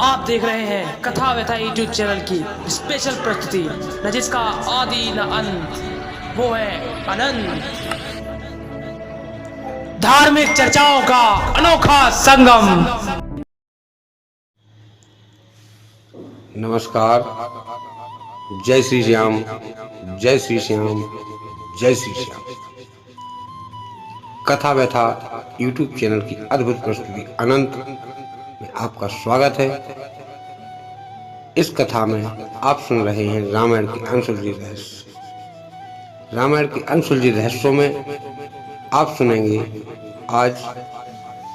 आप देख रहे हैं कथा व्यथा यूट्यूब चैनल की स्पेशल प्रस्तुति, न जिसका आदि न अंत, वो है अनंत। धार्मिक चर्चाओं का अनोखा संगम। नमस्कार। जय श्री श्याम, जय श्री श्याम, जय श्री श्याम। कथा व्यथा यूट्यूब चैनल की अद्भुत प्रस्तुति अनंत में आपका स्वागत है। इस कथा में आप सुन रहे हैं रामायण के अनसुलझे रहस्य। रामायण के अनसुलझे रहस्यों में आप सुनेंगे आज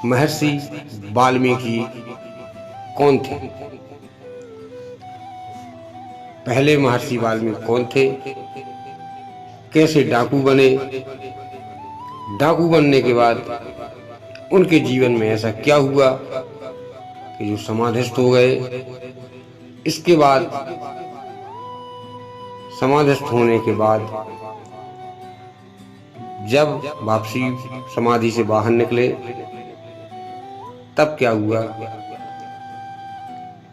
महर्षि वाल्मीकि कौन थे। पहले महर्षि वाल्मीकि कौन थे, कैसे डाकू बने, डाकू बनने के बाद उनके जीवन में ऐसा क्या हुआ कि जो समाधिस्थ हो गए। इसके बाद समाधिस्थ होने के बाद जब वापसी समाधि से बाहर निकले तब क्या हुआ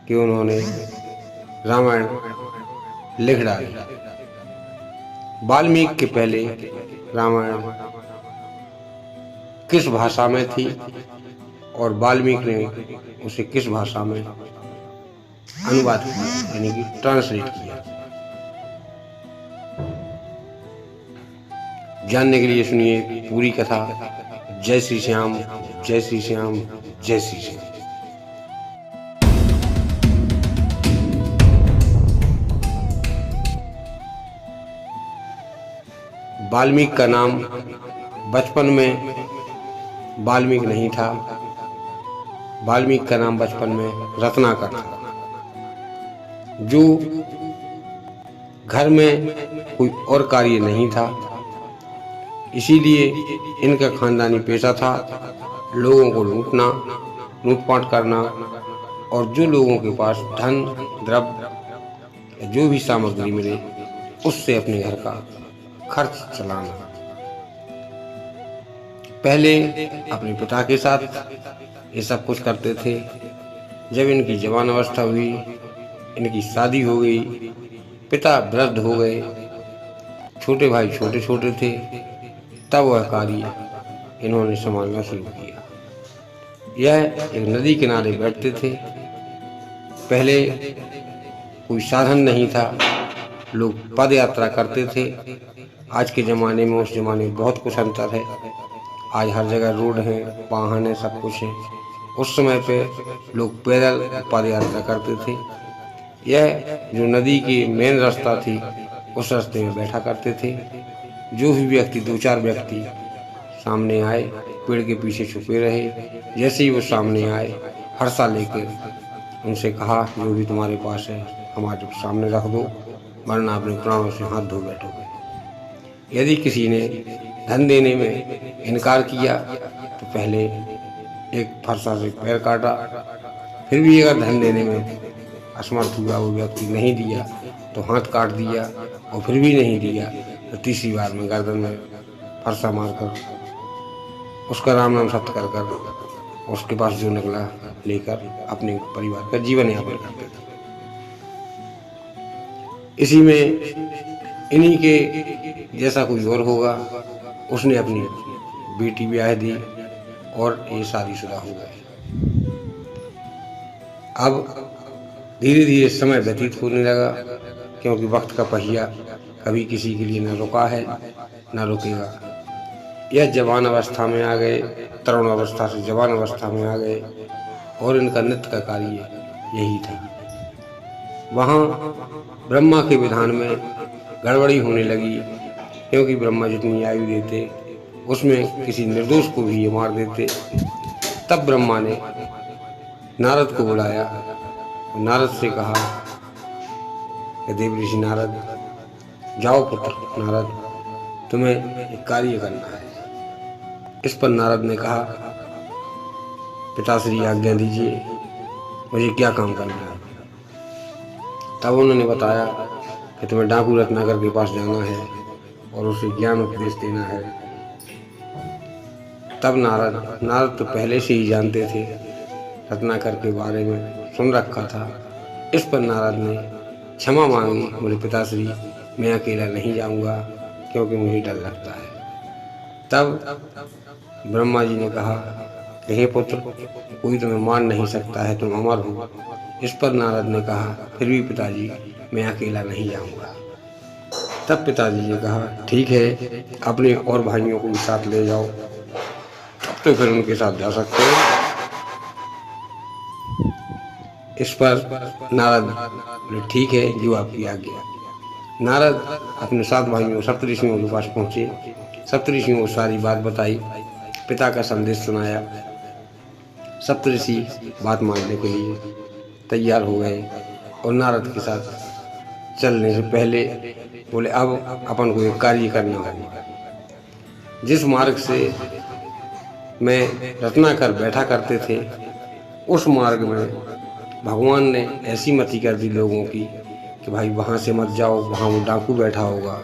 कि उन्होंने रामायण लिख डाली। वाल्मीकि के पहले रामायण किस भाषा में थी और वाल्मीकि ने उसे किस भाषा में अनुवाद किया, यानी कि ट्रांसलेट किया। जानने के लिए सुनिए पूरी कथा। जय श्री श्याम, जय श्री श्याम, जय श्री श्याम। वाल्मीकि का नाम बचपन में वाल्मीकि नहीं था। वाल्मीकि का नाम बचपन में रत्नाकर था। जो घर में कोई और कार्य नहीं था, इसीलिए इनका खानदानी पेशा था लोगों को लूटना, लूटपाट करना और जो लोगों के पास धन द्रव्य जो भी सामग्री मिले उससे अपने घर का खर्च चलाना। पहले अपने पिता के साथ ये सब कुछ करते थे। जब इनकी जवान अवस्था हुई, इनकी शादी हो गई, पिता वृद्ध हो गए, छोटे भाई छोटे छोटे थे, तब वह कार्य इन्होंने संभालना शुरू किया। यह एक नदी किनारे बैठते थे। पहले कोई साधन नहीं था, लोग पद यात्रा करते थे। आज के ज़माने में उस ज़माने में बहुत कुछ अंतर है। आज हर जगह रोड है, वाहन है, सब कुछ है। उस समय पे लोग पैदल पद यात्रा करते थे। यह जो नदी की मेन रास्ता थी उस रास्ते में बैठा करते थे। जो भी व्यक्ति, दो चार व्यक्ति सामने आए, पेड़ के पीछे छुपे रहे। जैसे ही वो सामने आए, हर्षा लेकर उनसे कहा जो भी तुम्हारे पास है हमारे सामने रख दो, वरना अपने प्राणों से हाथ धो बैठोगे। यदि किसी ने धन देने में इनकार किया तो पहले एक फरसा से पैर काटा। फिर भी अगर धन देने में असमर्थ हुआ, वो व्यक्ति नहीं दिया तो हाथ काट दिया, और फिर भी नहीं दिया तो तीसरी बार में गर्दन में फरसा मारकर उसका राम नाम सत्य कर कर उसके पास जो निकला लेकर अपने परिवार का जीवन यापन करते थे। इसी में इन्हीं के जैसा कोई और होगा, उसने अपनी बेटी ब्याह दी और ये शादीशुदा हो गए। अब धीरे धीरे समय व्यतीत होने लगा, क्योंकि वक्त का पहिया कभी किसी के लिए न रुका है न रुकेगा। यह जवान अवस्था में आ गए, तरुण अवस्था से जवान अवस्था में आ गए, और इनका नित्य का कार्य यही था। वहाँ ब्रह्मा के विधान में गड़बड़ी होने लगी, क्योंकि ब्रह्मा जितनी आयु देते उसमें किसी निर्दोष को भी ये मार देते। तब ब्रह्मा ने नारद को बुलाया और नारद से कहा कि देव ऋषि नारद, जाओ पुत्र नारद, तुम्हें एक कार्य करना है। इस पर नारद ने कहा, पिताश्री आज्ञा दीजिए, मुझे क्या काम करना है। तब उन्होंने बताया कि तुम्हें डाकू रत्नाकर के पास जाना है और उसे ज्ञान उपदेश देना है। तब नारद तो पहले से ही जानते थे रत्नाकर के बारे में सुन रखा था। इस पर नारद ने क्षमा मांगी। बोले पिताश्री, मैं अकेला नहीं जाऊंगा क्योंकि मुझे डर लगता है। तब ब्रह्मा जी ने कहा कि हे पुत्र, कोई तुम्हें मार नहीं सकता है, तुम अमर हो। इस पर नारद ने कहा फिर भी पिताजी, मैं अकेला नहीं जाऊंगा। तब पिताजी ने कहा ठीक है, अपने और भाइयों को भी साथ ले जाओ, तब तो फिर उनके साथ जा सकते हो। इस पर नारद बोले ठीक है, जो आपकी आज्ञा। नारद अपने 7 भाइयों सप्तऋषियों के पास पहुंचे। सप्तऋषियों को सारी बात बताई, पिता का संदेश सुनाया। सप्तऋषि बात मानने के लिए तैयार हो गए और नारद के साथ चलने से पहले बोले अब अपन को एक कार्य करना होगा। जिस मार्ग से मैं रत्नाकर बैठा करते थे, उस मार्ग में भगवान ने ऐसी मति कर दी लोगों की कि भाई वहाँ से मत जाओ, वहाँ वो डाकू बैठा होगा,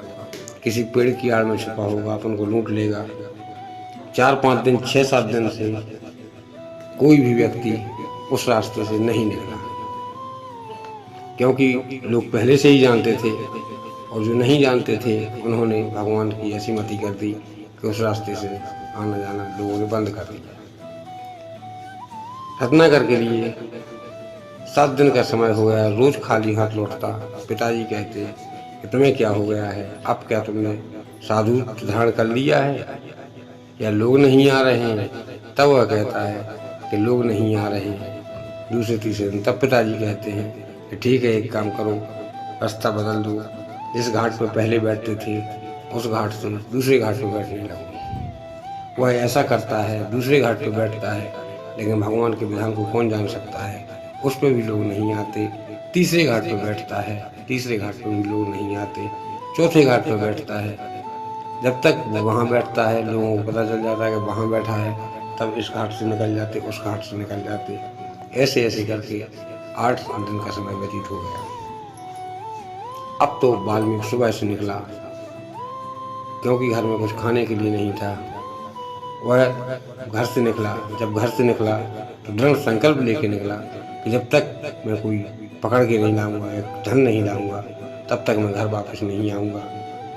किसी पेड़ की आड़ में छुपा होगा, अपन को लूट लेगा। 4-5 दिन 6-7 दिन से कोई भी व्यक्ति उस रास्ते से नहीं निकला, क्योंकि लोग पहले से ही जानते थे, और जो नहीं जानते थे उन्होंने भगवान की ऐसी मति कर दी कि उस रास्ते से आना जाना लोगों ने बंद कर दिया। रत्नाकर के लिए 7 दिन का समय हो गया, रोज खाली हाथ लौटता। पिताजी कहते कि तुम्हें क्या हो गया है, अब क्या तुमने साधु धारण कर लिया है या लोग नहीं आ रहे हैं? तब वह कहता है कि लोग नहीं आ रहे हैं। दूसरे तीसरे दिन तब पिताजी कहते हैं कि ठीक है, एक काम करो, रास्ता बदल दो, जिस घाट पर पहले बैठते थे उस घाट से दूसरे घाट पर बैठने लगो। वह ऐसा करता है, दूसरे घाट पर बैठता है, लेकिन भगवान के विधान को कौन जान सकता है, उस पर भी लोग नहीं आते। तीसरे घाट पर बैठता है, तीसरे घाट पर भी लोग नहीं आते। चौथे घाट पर बैठता है, जब तक वो वहाँ बैठता है लोगों को पता चल जाता है कि वहाँ बैठा है, तब इस घाट से निकल जाते, उस घाट से निकल जाते। ऐसे ऐसे करके 8 दिन का समय व्यतीत हो गया। अब तो वाल्मीकि सुबह से निकला, क्योंकि घर में कुछ खाने के लिए नहीं था। वह घर से निकला। जब घर से निकला तो दृढ़ संकल्प लेके निकला कि जब तक मैं कोई पकड़ के नहीं लाऊंगा, एक धन नहीं लाऊंगा, तब तक मैं घर वापस नहीं आऊँगा।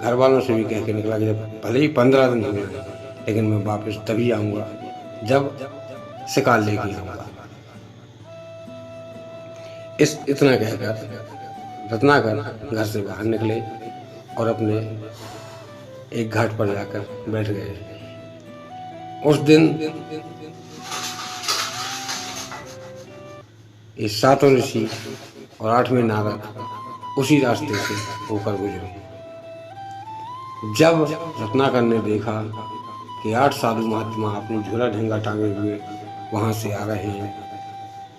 घर वालों से भी कह के निकला कि जब भले ही 15 दिन हो गए, लेकिन मैं वापस तभी आऊँगा जब शिकार लेके आऊँगा। इतना कहकर रत्नाकर घर से बाहर निकले और अपने एक घाट पर जाकर बैठ गए। उस दिन ये 7 ऋषि और 8वें नारद उसी रास्ते से होकर गुजरे। जब रत्नाकर ने देखा कि 8 साधु महात्मा अपनी झोला ढंगा टांगे हुए वहाँ से आ रहे हैं,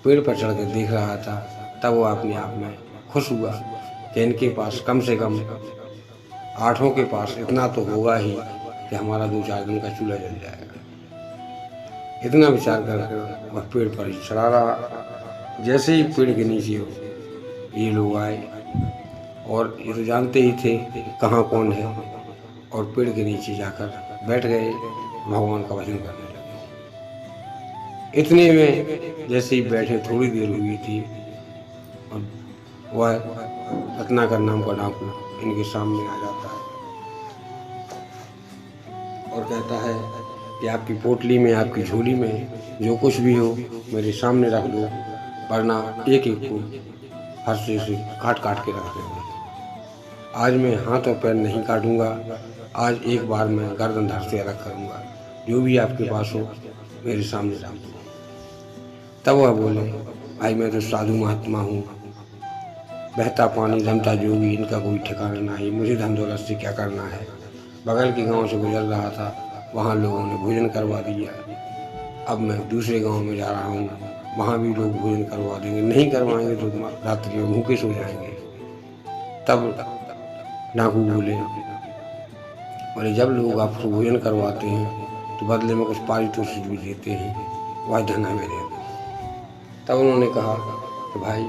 पेड़ पर चढ़ कर देख रहा था, तब वो अपने आप में खुश हुआ कि इनके पास कम से कम 8 के पास इतना तो होगा ही कि हमारा 2-4 दिन का चूल्हा जल जाएगा। इतना विचार कर वह पेड़ पर ही चढ़ा रहा। जैसे ही पेड़ के नीचे हो ये लोग आए, और ये तो जानते ही थे कहाँ कौन है, और पेड़ के नीचे जाकर बैठ गए, भगवान का भजन करने लगे। इतने में जैसे ही बैठे थोड़ी देर हुई थी, और वह रत्नाकर नाम का डाकू इनके सामने आ जाता है और कहता है कि आपकी पोटली में, आपकी झोली में जो कुछ भी हो मेरे सामने रख दो, वरना एक एक को हर्षे से काट काट के रख देंगे। आज मैं हाथ और पैर नहीं काटूंगा, आज एक बार मैं गर्दन धड़ से अलग करूंगा। जो भी आपके पास हो मेरे सामने रख दो। तब वह बोले, भाई मैं तो साधु महात्मा हूँ, बहता पानी रमता जोगी, इनका कोई ठिकाना नहीं, मुझे धन दौलत से क्या करना है। बगल के गांव से गुजर रहा था, वहाँ लोगों ने भोजन करवा दिया। अब मैं दूसरे गांव में जा रहा हूँ, वहाँ भी लोग भोजन करवा देंगे, नहीं करवाएंगे तो रात्रि में भूखे सो जाएंगे। तब डाकू बोले, जब लोग आपको भोजन करवाते हैं तो बदले में कुछ पारितोषिक भी देते हैं, वह धन हमें दे दो। तब उन्होंने कहा कि भाई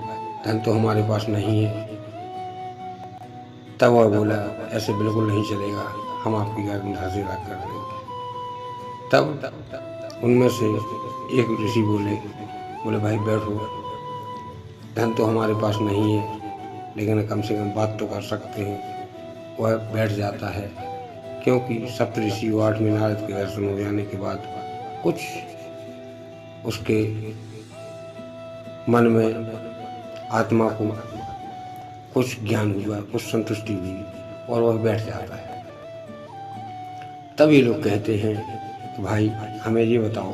धन तो हमारे पास नहीं है। तब वह बोला, ऐसे बिल्कुल नहीं चलेगा, हम आपकी गर्दन धड़ से अलग कर देंगे। तब उनमें से एक ऋषि बोले भाई बैठो, धन तो हमारे पास नहीं है, लेकिन कम से कम बात तो कर सकते हैं। वह बैठ जाता है, क्योंकि सप्तऋषि 8वें नारद के दर्शन हो जाने के बाद कुछ उसके मन में, आत्मा को कुछ ज्ञान हुआ, कुछ संतुष्टि हुई और वह बैठ जाता है। तब ये लोग कहते हैं कि भाई हमें ये बताओ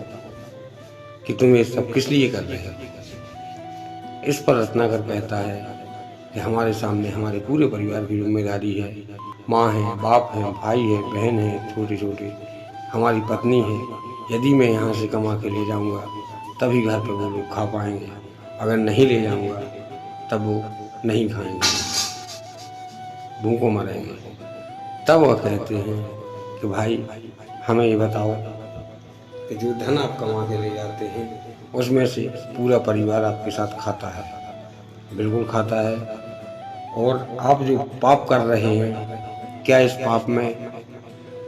कि तुम ये सब किस लिए कर रहे हो। इस पर रत्नाकर कहता है कि हमारे सामने हमारे पूरे परिवार की जिम्मेदारी है। माँ है, बाप है, भाई है, बहन है, छोटे छोटे, हमारी पत्नी है। यदि मैं यहाँ से कमा के ले जाऊँगा तभी घर पे वो लोग खा पाएंगे, अगर नहीं ले जाऊँगा तब वो नहीं खाएंगे, भूखों मरेंगे। तब वह कहते हैं कि भाई हमें ये बताओ कि जो धन आप कमा के ले जाते हैं उसमें से पूरा परिवार आपके साथ खाता है? बिल्कुल खाता है। और आप जो पाप कर रहे हैं, क्या इस पाप में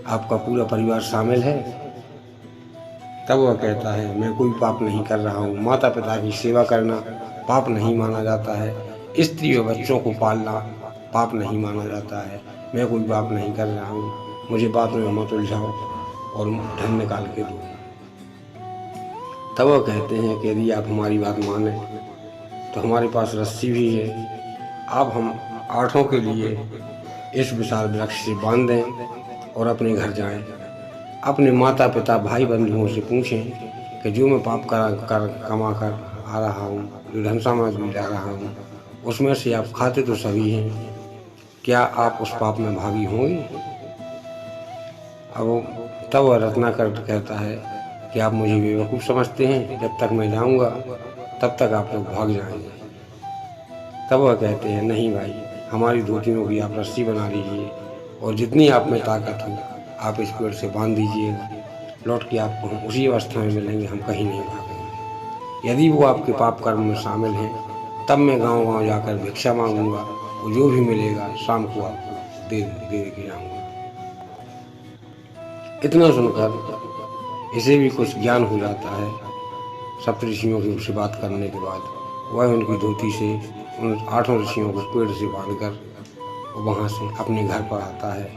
आपका पूरा परिवार शामिल है? तब वह कहता है मैं कोई पाप नहीं कर रहा हूँ। माता पिता की सेवा करना पाप नहीं माना जाता है। स्त्री और बच्चों को पालना पाप नहीं माना जाता है। मैं कोई पाप नहीं कर रहा हूँ, मुझे बात में मत उलझाओ और धन निकाल के दो। तब वह कहते हैं कि यदि आप हमारी बात माने तो हमारे पास रस्सी भी है, आप हम 8 के लिए इस विशाल वृक्ष से बांध दें और अपने घर जाएं। अपने माता पिता भाई बंधुओं से पूछें कि जो मैं पाप कमा कर आ रहा हूँ, जो धन सामग्री ला रहा हूँ, उसमें से आप खाते तो सभी हैं, क्या आप उस पाप में भागी होंगे? अब तब वह रत्नाकर कहता है कि आप मुझे बेवकूफ़ समझते हैं, जब तक मैं जाऊँगा तब तक आप लोग भाग जाएंगे। तब वह कहते हैं नहीं भाई, हमारी 2-3 की आप रस्सी बना लीजिए और जितनी आप में ताकत हो आप इस पेड़ से बांध दीजिएगा। लौट के आपको हम उसी अवस्था में मिलेंगे, हम कहीं नहीं भागेंगे। यदि वो आपके पाप कर्म में शामिल हैं तब मैं गांव-गांव जाकर भिक्षा मांगूंगा और जो भी मिलेगा शाम को आपको दे के जाऊँगा। इतना सुनकर इसे भी कुछ ज्ञान हो जाता है। सप्तऋषियों की उससे बात करने के बाद वह उनकी धोती से उन 8 ऋषियों को पेड़ से बांधकर वहाँ से अपने घर पर आता है।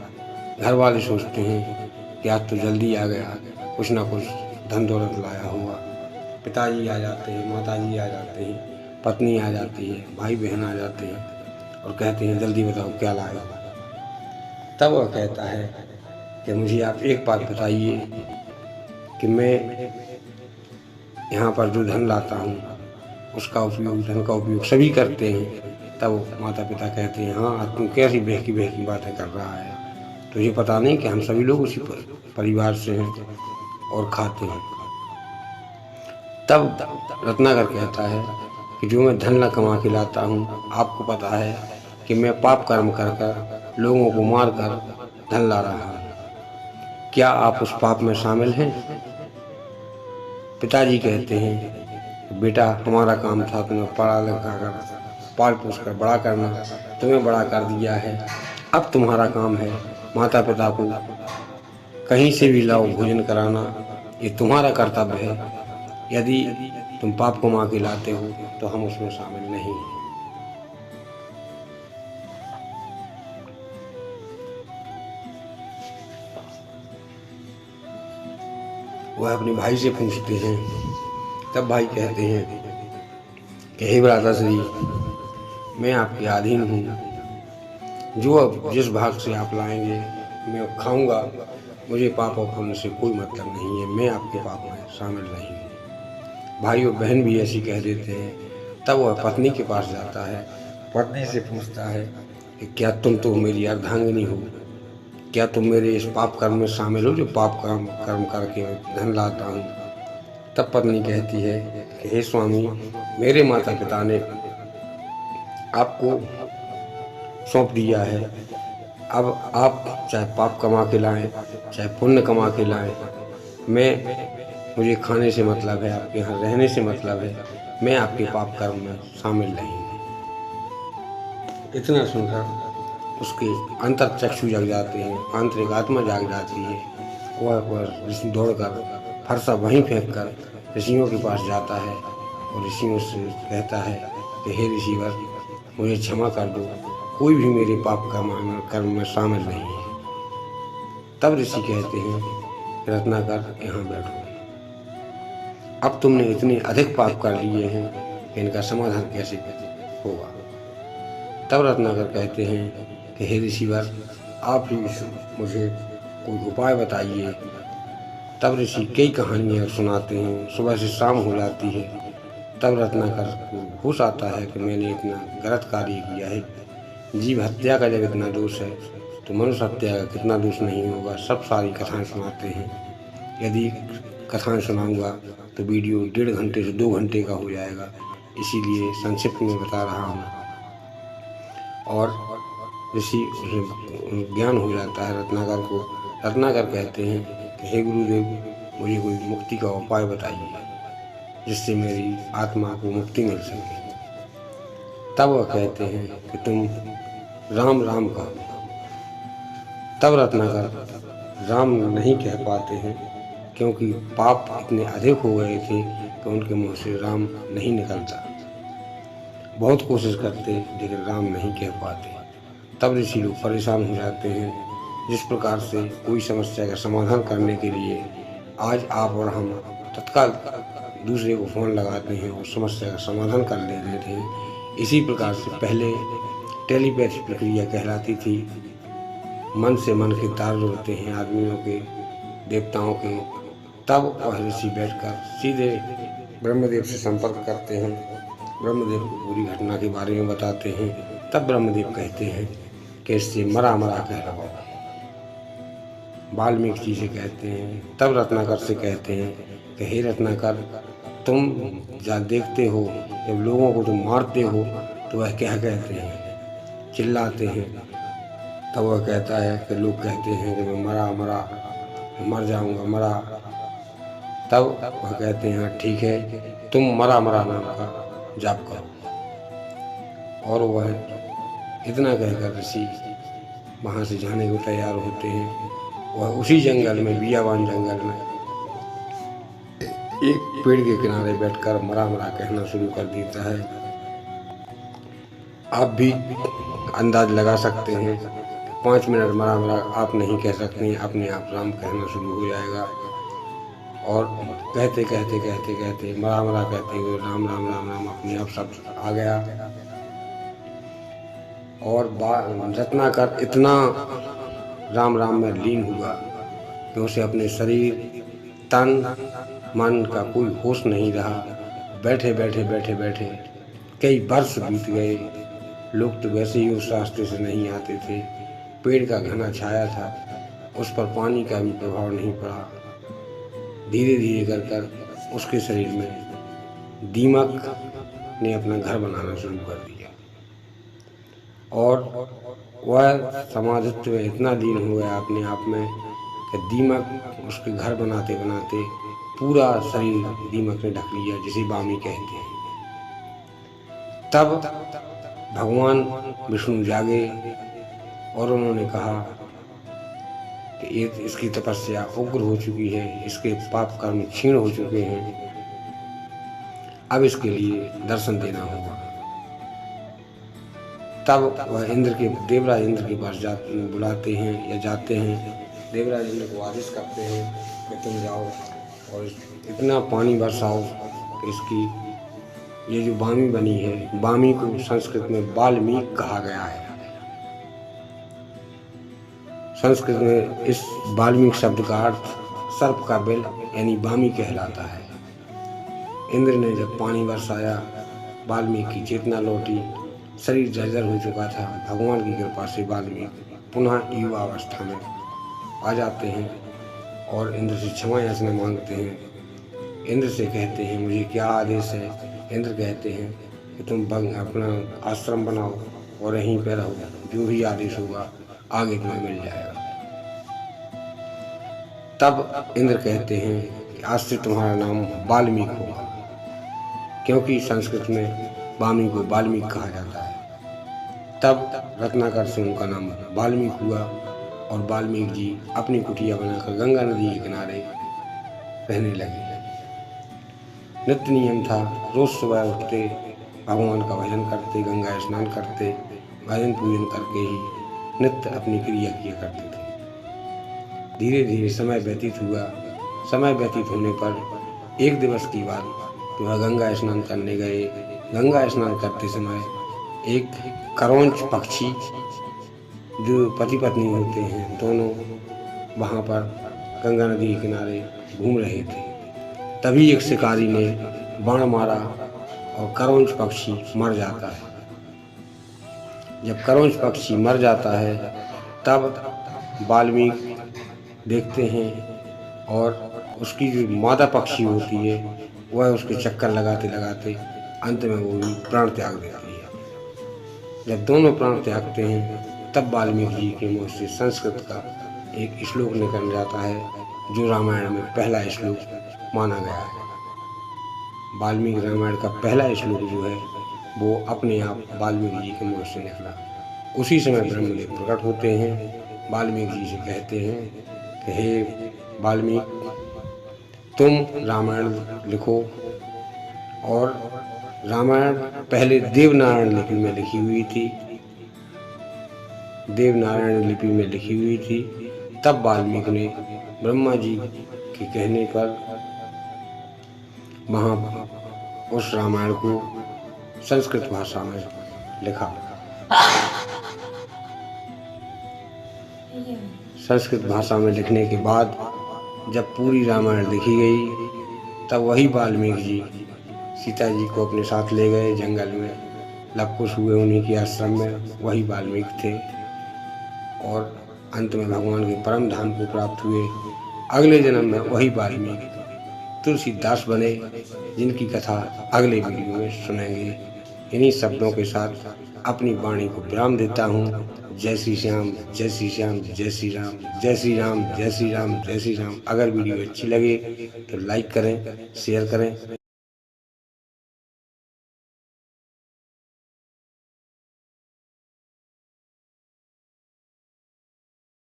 घर वाले सोचते हैं कि आज तो जल्दी आ गया, कुछ ना कुछ धन दौलत लाया हुआ। पिताजी आ जाते हैं, माताजी आ जाते हैं, पत्नी आ जाती है, भाई बहन आ जाते हैं और कहते हैं जल्दी बताओ क्या लाया। तब वह कहता है कि मुझे आप एक बात बताइए कि मैं यहाँ पर जो धन लाता हूँ उसका उपयोग, धन का उपयोग सभी करते हैं। तब माता पिता कहते हैं हाँ तुम कैसी बहकी बातें कर रहा है, तुझे पता नहीं कि हम सभी लोग उसी परिवार से हैं और खाते हैं। तब रत्नाकर कहता है कि जो मैं धन न कमा के लाता हूँ, आपको पता है कि मैं पाप कर्म कर लोगों को मार कर धन ला रहा हूँ, क्या आप उस पाप में शामिल हैं? पिताजी कहते हैं बेटा हमारा काम था तुम्हें पढ़ा लिखा कर पाल पोस कर बड़ा करना, तुम्हें बड़ा कर दिया है, अब तुम्हारा काम है माता पिता को कहीं से भी लाओ भोजन कराना, ये तुम्हारा कर्तव्य है। यदि तुम पाप कमा के लाते हो तो हम उसमें शामिल नहीं हैं। वह अपने भाई से पूछते हैं। तब भाई कहते हैं कि हे भ्राताश्री, मैं आपके अधीन हूँ, जो अब जिस भाग से आप लाएंगे मैं खाऊंगा, मुझे पाप और पुण्य से कोई मतलब नहीं है, मैं आपके पाप में शामिल नहीं हूँ। भाई और बहन भी ऐसी कह देते हैं। तब वह पत्नी के पास जाता है, पत्नी से पूछता है कि क्या तुम तो मेरी अर्धांगिनी हो, क्या तुम मेरे इस पाप कर्म में शामिल हो जो पाप कर्म करके धन लाता हूँ? तब पत्नी कहती है कि हे स्वामी, मेरे माता पिता ने आपको सौंप दिया है, अब आप चाहे पाप कमा के लाएं चाहे पुण्य कमा के लाएं, मुझे खाने से मतलब है, आपके यहाँ रहने से मतलब है, मैं आपके पाप कर्म में शामिल नहीं हूँ। इतना सुनकर उसके अंतर चक्षु जग जाते हैं, आंतरिक आत्मा जाग जाती है। वह दौड़कर फरसा वहीं फेंक कर ऋषियों के पास जाता है और ऋषियों से कहता है कि हे ऋषिवर मुझे क्षमा कर दो, कोई भी मेरे पाप का कर्म में शामिल नहीं है। तब ऋषि कहते हैं रत्नाकर यहाँ बैठो, अब तुमने इतने अधिक पाप कर लिए हैं कि इनका समाधान कैसे होगा। तब रत्नाकर कहते हैं कि हे ऋषिवर आप ही मुझे कोई उपाय बताइए। तब ऋषि कई कहानियाँ सुनाते हैं। सुबह से शाम हो जाती है, तब रत्नाकर को होश आता है कि मैंने इतना गलत कार्य किया है। जीव हत्या का जब इतना दोष है तो मनुष्य हत्या का कितना दोष नहीं होगा। सब सारी कथाएं सुनाते हैं। यदि कथाएं सुनाऊंगा तो वीडियो 1.5 घंटे से 2 घंटे का हो जाएगा, इसीलिए संक्षिप्त में बता रहा हूँ। और ऋषि ज्ञान हो जाता है रत्नाकर को। रत्नाकर कहते हैं कि हे गुरुदेव मुझे कोई मुक्ति का उपाय बताइए जिससे मेरी आत्मा को मुक्ति मिल सके। तब वह कहते हैं कि तुम राम राम कहो। तब रत्नाकर राम नहीं कह पाते हैं क्योंकि पाप इतने अधिक हो गए थे कि उनके मुंह से राम नहीं निकलता। बहुत कोशिश करते लेकिन राम नहीं कह पाते। तब ऋषि लोग परेशान हो जाते हैं। जिस प्रकार से कोई समस्या का समाधान करने के लिए आज आप और हम तत्काल दूसरे को फ़ोन लगाते हैं और समस्या का समाधान कर ले रहे थे, इसी प्रकार से पहले टेलीपैथी प्रक्रिया कहलाती थी। मन से मन के तार जोड़ते हैं आदमियों के, देवताओं के। तब वह ऋषि बैठकर सीधे ब्रह्मदेव से संपर्क करते हैं, ब्रह्मदेव को पूरी घटना के बारे में बताते हैं। तब ब्रह्मदेव कहते हैं कि इससे मरा मरा कह रहा। वाल्मीकि जी से कहते हैं। तब रत्नाकर से कहते हैं कि हे रत्नाकर तुम देखते हो जब लोगों को तुम मारते हो तो वह क्या कहते हैं, चिल्लाते हैं। तब वह कहता है कि लोग कहते हैं कि मैं मरा मरा, मर जाऊंगा मरा। तब वह कहते हैं ठीक है तुम मरा मरा नाम का जाप करो। और वह इतना कहकर ऋषि वहाँ से जाने को तैयार होते हैं। वह उसी जंगल में, बियावान जंगल में, एक पेड़ के किनारे बैठकर मरा मरा कहना शुरू कर देता है। आप भी अंदाज लगा सकते हैं 5 मिनट मरा मरा आप नहीं कह सकते, अपने आप राम कहना शुरू हो जाएगा। और कहते कहते कहते कहते मरा मरा कहते हुए राम राम राम राम अपने आप सब आ गया। और रत्नाकर इतना राम राम में लीन हुआ कि उसे अपने शरीर, तन, मन का कोई होश नहीं रहा। बैठे बैठे बैठे बैठे कई वर्ष बीत गए। लोग तो वैसे ही उस रास्ते से नहीं आते थे। पेड़ का घना छाया था, उस पर पानी का भी प्रभाव नहीं पड़ा। धीरे धीरे कर कर उसके शरीर में दीमक ने अपना घर बनाना शुरू कर दिया। और वह समाधित्व में इतना लीन हो गया अपने आप में कि दीमक उसके घर बनाते बनाते पूरा शरीर दीमक ने ढक लिया, जिसे बामी कहते हैं। तब भगवान विष्णु जागे और उन्होंने कहा कि इसकी तपस्या उग्र हो चुकी है, इसके पाप कर्म क्षीण हो चुके हैं, अब इसके लिए दर्शन देना होगा। तब वह देवराज इंद्र के पास बुलाते हैं या जाते हैं। देवराज इंद्र को आदेश करते हैं कि तुम जाओ और इतना पानी बरसाओ कि इसकी ये जो बामी बनी है, बामी को संस्कृत में वाल्मीकि कहा गया है। संस्कृत में इस वाल्मीकि शब्द का अर्थ सर्प का बिल यानी बामी कहलाता है। इंद्र ने जब पानी बरसाया, वाल्मीकि की चेतना लौटी, शरीर जर्जर हो चुका था। भगवान की कृपा से वाल्मीकि पुनः युवा अवस्था में आ जाते हैं और इंद्र से क्षमा याचना मांगते हैं। इंद्र से कहते हैं मुझे क्या आदेश है। इंद्र कहते हैं कि तुम अपना आश्रम बनाओ और यहीं पर रहो, जो भी आदेश होगा आगे तुम्हें मिल जाएगा। तब इंद्र कहते हैं कि आज से तुम्हारा नाम वाल्मीकि होगा, क्योंकि संस्कृत में बामी को वाल्मीकि कहा जाता है। तब रत्नाकर से उनका नाम वाल्मीकि हुआ और वाल्मीकि जी अपनी कुटिया बनाकर गंगा नदी के किनारे रहने लगे। नित्य नियम था, रोज सुबह उठते, भगवान का भजन करते, गंगा स्नान करते, भजन पूजन करके ही नित्य अपनी क्रिया किया करते थे। धीरे धीरे समय व्यतीत हुआ। समय व्यतीत होने पर एक दिवस की बात, तो वह गंगा स्नान करने गए। गंगा स्नान करते समय एक करौंच पक्षी, जो पति पत्नी होते हैं दोनों, वहाँ पर गंगा नदी के किनारे घूम रहे थे। तभी एक शिकारी ने बाण मारा और करौंच पक्षी मर जाता है। जब करौंच पक्षी मर जाता है तब वाल्मीकि देखते हैं और उसकी जो मादा पक्षी होती है वह उसके चक्कर लगाते लगाते अंत में वो भी प्राण त्याग देती है। जब दोनों प्राण त्यागते हैं तब वाल्मीकि जी के मुँह से संस्कृत का एक श्लोक निकल जाता है, जो रामायण में पहला श्लोक माना गया है। वाल्मीकि रामायण का पहला श्लोक जो है वो अपने आप वाल्मीकि जी के मुँह से निकला। उसी समय ब्रह्मदेव प्रकट होते हैं, वाल्मीकि जी से कहते हैं कि हे वाल्मीकि, तुम रामायण लिखो। और रामायण पहले देवनारायण लिपि में लिखी हुई थी, देवनारायण लिपि में लिखी हुई थी। तब वाल्मीकि ने ब्रह्मा जी के कहने पर वहाँ उस रामायण को संस्कृत भाषा में लिखा। संस्कृत भाषा में लिखने के बाद जब पूरी रामायण लिखी गई तब वही वाल्मीकि जी सीता जी को अपने साथ ले गए जंगल में, लवकुश हुए उन्हीं के आश्रम में, वही वाल्मीकि थे और अंत में भगवान के परम धाम को प्राप्त हुए। अगले जन्म में वही वाल्मीकि तुलसीदास बने, जिनकी कथा अगले वीडियो में सुनेंगे। इन्हीं शब्दों के साथ अपनी वाणी को विराम देता हूँ। जय श्री श्याम, जय श्री श्याम, जय श्री राम, जय श्री राम, जय श्री राम, जय श्री राम। अगर वीडियो अच्छी लगे तो लाइक करें, शेयर करें।